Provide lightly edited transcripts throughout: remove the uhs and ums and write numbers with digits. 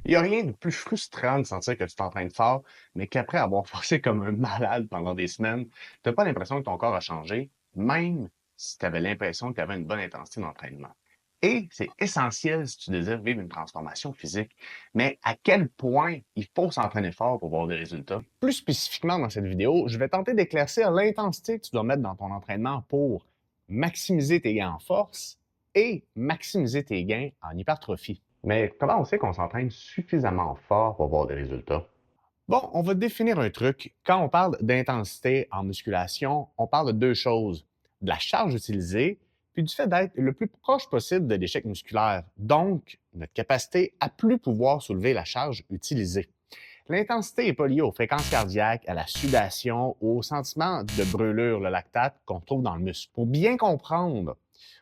Il n'y a rien de plus frustrant de sentir que tu t'entraînes fort, mais qu'après avoir forcé comme un malade pendant des semaines, tu n'as pas l'impression que ton corps a changé, même si tu avais l'impression que tu avais une bonne intensité d'entraînement. Et c'est essentiel si tu désires vivre une transformation physique. Mais à quel point il faut s'entraîner fort pour voir des résultats? Plus spécifiquement dans cette vidéo, je vais tenter d'éclaircir l'intensité que tu dois mettre dans ton entraînement pour maximiser tes gains en force et maximiser tes gains en hypertrophie. Mais comment on sait qu'on s'entraîne suffisamment fort pour voir des résultats? Bon, on va définir un truc. Quand on parle d'intensité en musculation, on parle de deux choses. De la charge utilisée, puis du fait d'être le plus proche possible de l'échec musculaire. Donc, notre capacité à plus pouvoir soulever la charge utilisée. L'intensité n'est pas liée aux fréquences cardiaques, à la sudation, au sentiment de brûlure, le lactate qu'on trouve dans le muscle. Pour bien comprendre,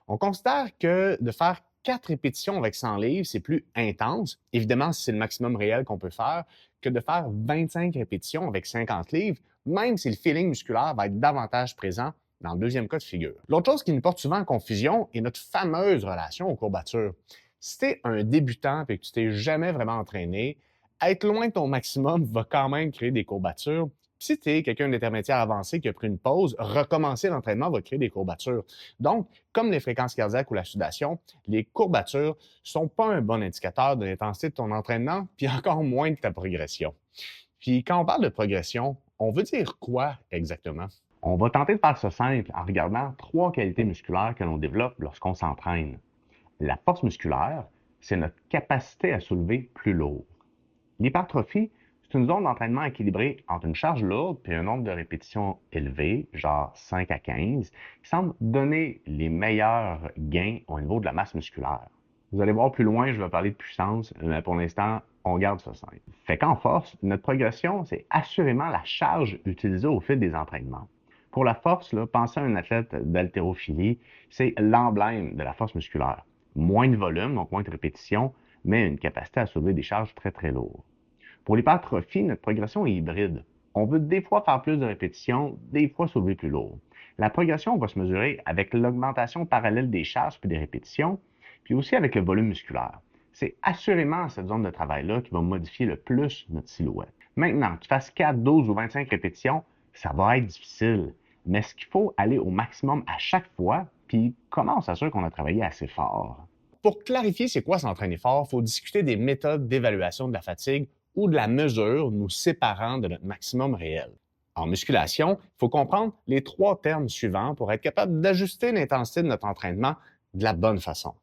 on considère que de faire 4 répétitions avec 100 livres, c'est plus intense, évidemment si c'est le maximum réel qu'on peut faire, que de faire 25 répétitions avec 50 livres, même si le feeling musculaire va être davantage présent dans le deuxième cas de figure. L'autre chose qui nous porte souvent en confusion est notre fameuse relation aux courbatures. Si tu es un débutant et que tu t'es jamais vraiment entraîné, être loin de ton maximum va quand même créer des courbatures. Puis si tu es quelqu'un d'intermédiaire avancé qui a pris une pause, recommencer l'entraînement va créer des courbatures. Donc, comme les fréquences cardiaques ou la sudation, les courbatures ne sont pas un bon indicateur de l'intensité de ton entraînement, puis encore moins de ta progression. Puis quand on parle de progression, on veut dire quoi exactement? On va tenter de faire ça simple en regardant 3 qualités musculaires que l'on développe lorsqu'on s'entraîne. La force musculaire, c'est notre capacité à soulever plus lourd. L'hypertrophie, c'est une zone d'entraînement équilibrée entre une charge lourde et un nombre de répétitions élevé, genre 5 à 15, qui semble donner les meilleurs gains au niveau de la masse musculaire. Vous allez voir plus loin, je vais parler de puissance, mais pour l'instant, on garde ça simple. Fait qu'en force, notre progression, c'est assurément la charge utilisée au fil des entraînements. Pour la force, là, pensez à un athlète d'haltérophilie, c'est l'emblème de la force musculaire. Moins de volume, donc moins de répétitions, mais une capacité à soulever des charges très, très lourdes. Pour l'hypertrophie, notre progression est hybride. On veut des fois faire plus de répétitions, des fois soulever plus lourd. La progression va se mesurer avec l'augmentation parallèle des charges puis des répétitions, puis aussi avec le volume musculaire. C'est assurément cette zone de travail-là qui va modifier le plus notre silhouette. Maintenant, que tu fasses 4, 12 ou 25 répétitions, ça va être difficile. Mais ce qu'il faut aller au maximum à chaque fois, puis comment on s'assure qu'on a travaillé assez fort? Pour clarifier c'est quoi s'entraîner fort, il faut discuter des méthodes d'évaluation de la fatigue ou de la mesure nous séparant de notre maximum réel. En musculation, il faut comprendre les 3 termes suivants pour être capable d'ajuster l'intensité de notre entraînement de la bonne façon.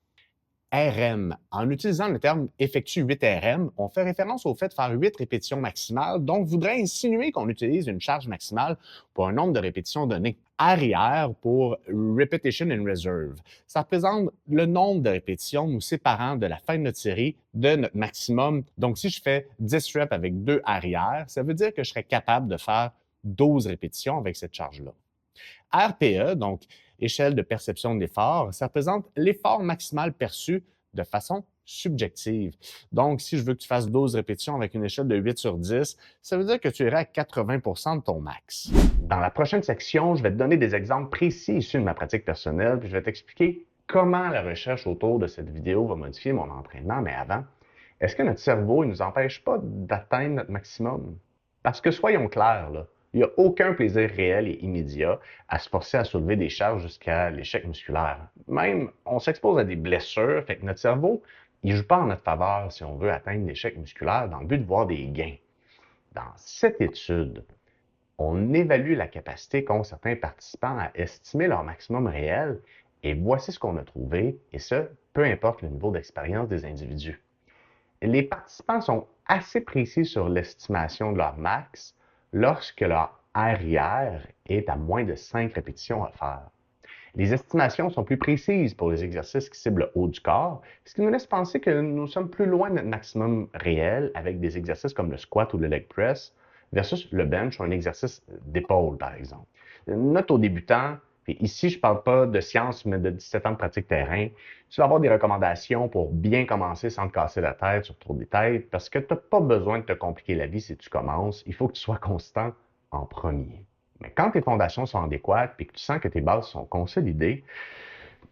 RM. En utilisant le terme effectue 8 RM, on fait référence au fait de faire 8 répétitions maximales, donc voudrait insinuer qu'on utilise une charge maximale pour un nombre de répétitions donné. RIR pour Repetition in Reserve. Ça représente le nombre de répétitions nous séparant de la fin de notre série de notre maximum. Donc, si je fais 10 reps avec 2 RIR, ça veut dire que je serais capable de faire 12 répétitions avec cette charge-là. RPE, donc échelle de perception de l'effort, ça représente l'effort maximal perçu de façon subjective. Donc, si je veux que tu fasses 12 répétitions avec une échelle de 8 sur 10, ça veut dire que tu irais à 80 de ton max. Dans la prochaine section, je vais te donner des exemples précis issus de ma pratique personnelle, puis je vais t'expliquer comment la recherche autour de cette vidéo va modifier mon entraînement. Mais avant, est-ce que notre cerveau ne nous empêche pas d'atteindre notre maximum? Parce que soyons clairs, là, il n'y a aucun plaisir réel et immédiat à se forcer à soulever des charges jusqu'à l'échec musculaire. Même, on s'expose à des blessures, fait que notre cerveau, il ne joue pas en notre faveur si on veut atteindre l'échec musculaire dans le but de voir des gains. Dans cette étude, on évalue la capacité qu'ont certains participants à estimer leur maximum réel et voici ce qu'on a trouvé, et ce, peu importe le niveau d'expérience des individus. Les participants sont assez précis sur l'estimation de leur max lorsque leur RIR est à moins de 5 répétitions à faire. Les estimations sont plus précises pour les exercices qui ciblent le haut du corps, ce qui nous laisse penser que nous sommes plus loin de notre maximum réel avec des exercices comme le squat ou le leg press versus le bench ou un exercice d'épaule, par exemple. Note aux débutants, et ici je ne parle pas de science, mais de 17 ans de pratique terrain, tu vas avoir des recommandations pour bien commencer sans te casser la tête sur trop de détails, parce que tu n'as pas besoin de te compliquer la vie si tu commences, il faut que tu sois constant en premier. Mais quand tes fondations sont adéquates et que tu sens que tes bases sont consolidées,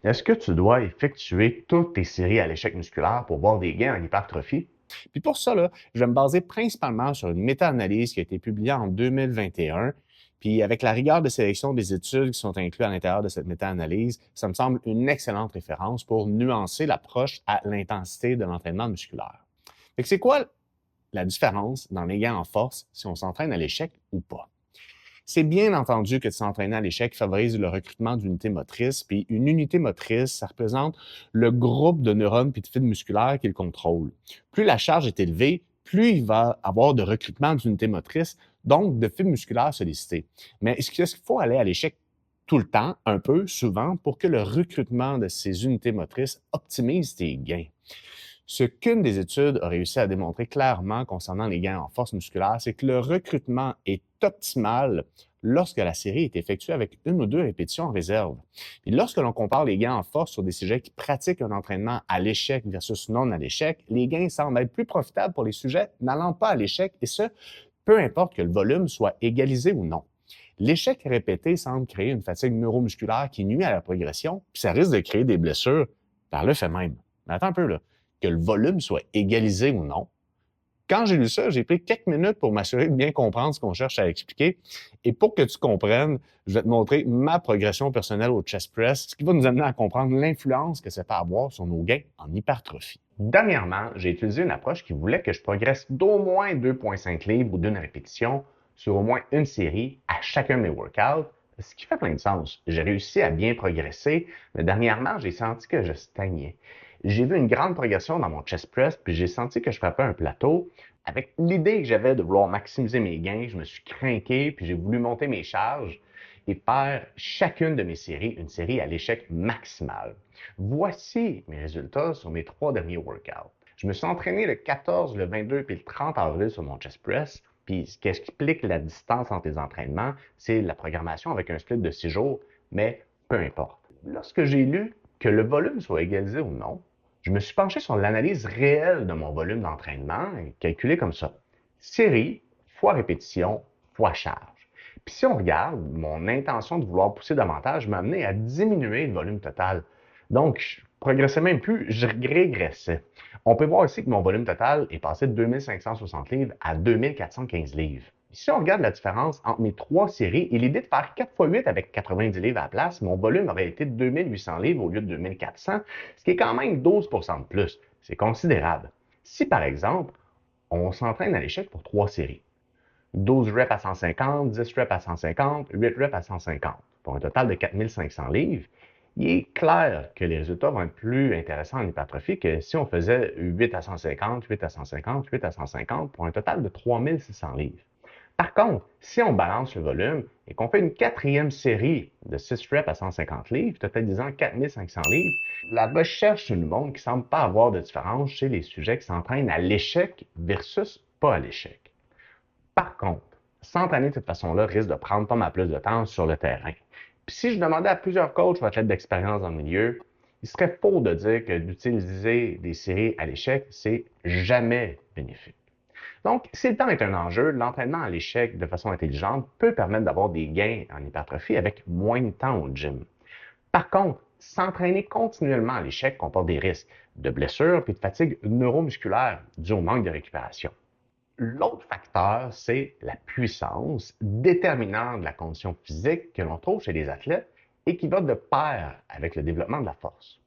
est-ce que tu dois effectuer toutes tes séries à l'échec musculaire pour voir des gains en hypertrophie? Puis pour ça, là, je vais me baser principalement sur une méta-analyse qui a été publiée en 2021. Puis avec la rigueur de sélection des études qui sont incluses à l'intérieur de cette méta-analyse, ça me semble une excellente référence pour nuancer l'approche à l'intensité de l'entraînement musculaire. Fait que c'est quoi la différence dans les gains en force si on s'entraîne à l'échec ou pas? C'est bien entendu que de s'entraîner à l'échec favorise le recrutement d'unités motrices, puis une unité motrice, ça représente le groupe de neurones puis de fibres musculaires qui le contrôle. Plus la charge est élevée, plus il va avoir de recrutement d'unités motrices, donc de fibres musculaires sollicitées. Mais est-ce qu'il faut aller à l'échec tout le temps, un peu, souvent, pour que le recrutement de ces unités motrices optimise tes gains? Ce qu'une des études a réussi à démontrer clairement concernant les gains en force musculaire, c'est que le recrutement est optimal lorsque la série est effectuée avec une ou deux répétitions en réserve. Et lorsque l'on compare les gains en force sur des sujets qui pratiquent un entraînement à l'échec versus non à l'échec, les gains semblent être plus profitables pour les sujets n'allant pas à l'échec, et ce, peu importe que le volume soit égalisé ou non. L'échec répété semble créer une fatigue neuromusculaire qui nuit à la progression, puis ça risque de créer des blessures par le fait même. Mais attends un peu, là, que le volume soit égalisé ou non. Quand j'ai lu ça, j'ai pris quelques minutes pour m'assurer de bien comprendre ce qu'on cherche à expliquer. Et pour que tu comprennes, je vais te montrer ma progression personnelle au chest press, ce qui va nous amener à comprendre l'influence que ça peut avoir sur nos gains en hypertrophie. Dernièrement, j'ai utilisé une approche qui voulait que je progresse d'au moins 2,5 livres ou d'une répétition sur au moins une série à chacun de mes workouts, ce qui fait plein de sens. J'ai réussi à bien progresser, mais dernièrement, j'ai senti que je stagnais. J'ai vu une grande progression dans mon chest press, puis j'ai senti que je frappais un plateau. Avec l'idée que j'avais de vouloir maximiser mes gains, je me suis craqué, puis j'ai voulu monter mes charges et faire chacune de mes séries une série à l'échec maximal. Voici mes résultats sur mes 3 derniers workouts. Je me suis entraîné le 14, le 22 puis le 30 avril sur mon chest press. Puis ce qui explique la distance entre les entraînements, c'est la programmation avec un split de 6 jours, mais peu importe. Lorsque j'ai lu que le volume soit égalisé ou non, je me suis penché sur l'analyse réelle de mon volume d'entraînement, calculé comme ça. Série fois répétition fois charge. Puis si on regarde, mon intention de vouloir pousser davantage m'a amené à diminuer le volume total. Donc, je progressais même plus, je régressais. On peut voir aussi que mon volume total est passé de 2560 livres à 2415 livres. Si on regarde la différence entre mes 3 séries et l'idée de faire 4 x 8 avec 90 livres à la place, mon volume aurait été de 2800 livres au lieu de 2400, ce qui est quand même 12 de plus. C'est considérable. Si par exemple, on s'entraîne à l'échec pour 3 séries, 12 reps à 150, 10 reps à 150, 8 reps à 150, pour un total de 4500 livres, il est clair que les résultats vont être plus intéressants en hypertrophie que si on faisait 8 à 150, 8 à 150, 8 à 150 pour un total de 3600 livres. Par contre, si on balance le volume et qu'on fait une quatrième série de 6 reps à 150 livres, totalisant 4500 livres, la recherche nous montre qu'il ne semble pas avoir de différence chez les sujets qui s'entraînent à l'échec versus pas à l'échec. Par contre, s'entraîner de cette façon-là risque de prendre pas mal plus de temps sur le terrain. Puis si je demandais à plusieurs coachs ou athlètes d'expérience dans le milieu, il serait faux de dire que d'utiliser des séries à l'échec, c'est jamais bénéfique. Donc, si le temps est un enjeu, l'entraînement à l'échec de façon intelligente peut permettre d'avoir des gains en hypertrophie avec moins de temps au gym. Par contre, s'entraîner continuellement à l'échec comporte des risques de blessures et de fatigue neuromusculaire dû au manque de récupération. L'autre facteur, c'est la puissance, déterminant de la condition physique que l'on trouve chez les athlètes et qui va de pair avec le développement de la force.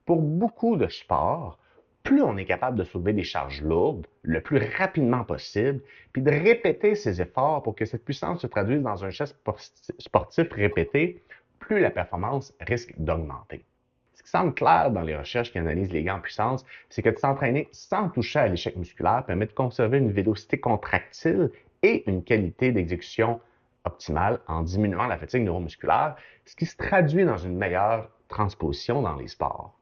Pour beaucoup de sports, plus on est capable de soulever des charges lourdes le plus rapidement possible, puis de répéter ces efforts pour que cette puissance se traduise dans un geste sportif répété, plus la performance risque d'augmenter. Ce qui semble clair dans les recherches qui analysent les gains en puissance, c'est que de s'entraîner sans toucher à l'échec musculaire permet de conserver une vélocité contractile et une qualité d'exécution optimale en diminuant la fatigue neuromusculaire, ce qui se traduit dans une meilleure transposition dans les sports.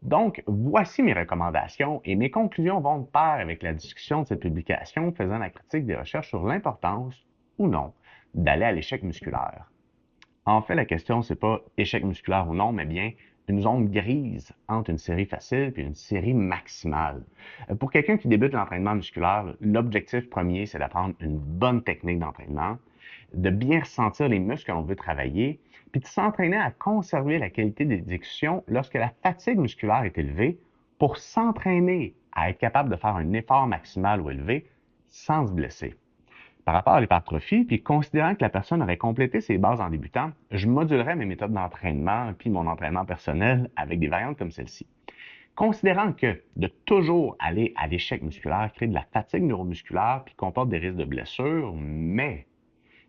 Donc, voici mes recommandations et mes conclusions vont de pair avec la discussion de cette publication faisant la critique des recherches sur l'importance, ou non, d'aller à l'échec musculaire. En fait, la question, c'est pas échec musculaire ou non, mais bien une zone grise entre une série facile et une série maximale. Pour quelqu'un qui débute l'entraînement musculaire, l'objectif premier, c'est d'apprendre une bonne technique d'entraînement. de bien ressentir les muscles que l'on veut travailler, puis de s'entraîner à conserver la qualité d'exécution lorsque la fatigue musculaire est élevée pour s'entraîner à être capable de faire un effort maximal ou élevé sans se blesser. Par rapport à l'hypertrophie, puis considérant que la personne aurait complété ses bases en débutant, je modulerais mes méthodes d'entraînement puis mon entraînement personnel avec des variantes comme celle-ci. Considérant que de toujours aller à l'échec musculaire crée de la fatigue neuromusculaire puis comporte des risques de blessures, mais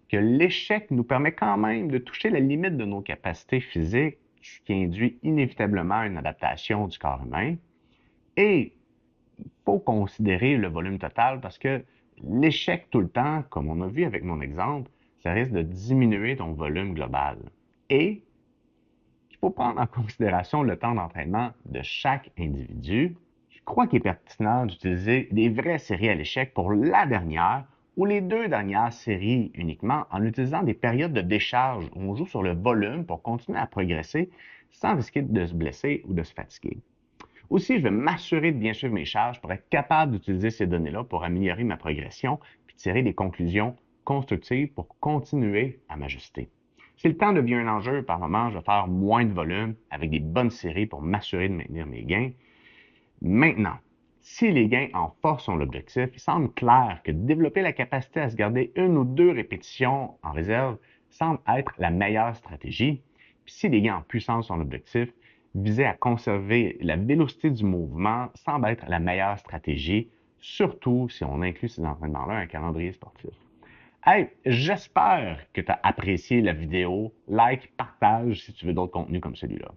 que l'échec nous permet quand même de toucher la limite de nos capacités physiques, ce qui induit inévitablement une adaptation du corps humain. Et il faut considérer le volume total parce que l'échec tout le temps, comme on a vu avec mon exemple, ça risque de diminuer ton volume global. Et il faut prendre en considération le temps d'entraînement de chaque individu. Je crois qu'il est pertinent d'utiliser des vraies séries à l'échec pour la dernière ou les 2 dernières séries uniquement en utilisant des périodes de décharge où on joue sur le volume pour continuer à progresser sans risquer de se blesser ou de se fatiguer. Aussi, je vais m'assurer de bien suivre mes charges pour être capable d'utiliser ces données-là pour améliorer ma progression puis tirer des conclusions constructives pour continuer à m'ajuster. Si le temps devient un enjeu, par moment, je vais faire moins de volume avec des bonnes séries pour m'assurer de maintenir mes gains. Maintenant, si les gains en force sont l'objectif, il semble clair que développer la capacité à se garder 1 ou 2 répétitions en réserve semble être la meilleure stratégie. Puis si les gains en puissance sont l'objectif, viser à conserver la vélocité du mouvement semble être la meilleure stratégie, surtout si on inclut ces entraînements-là dans un calendrier sportif. Hey, j'espère que tu as apprécié la vidéo. Like, partage si tu veux d'autres contenus comme celui-là.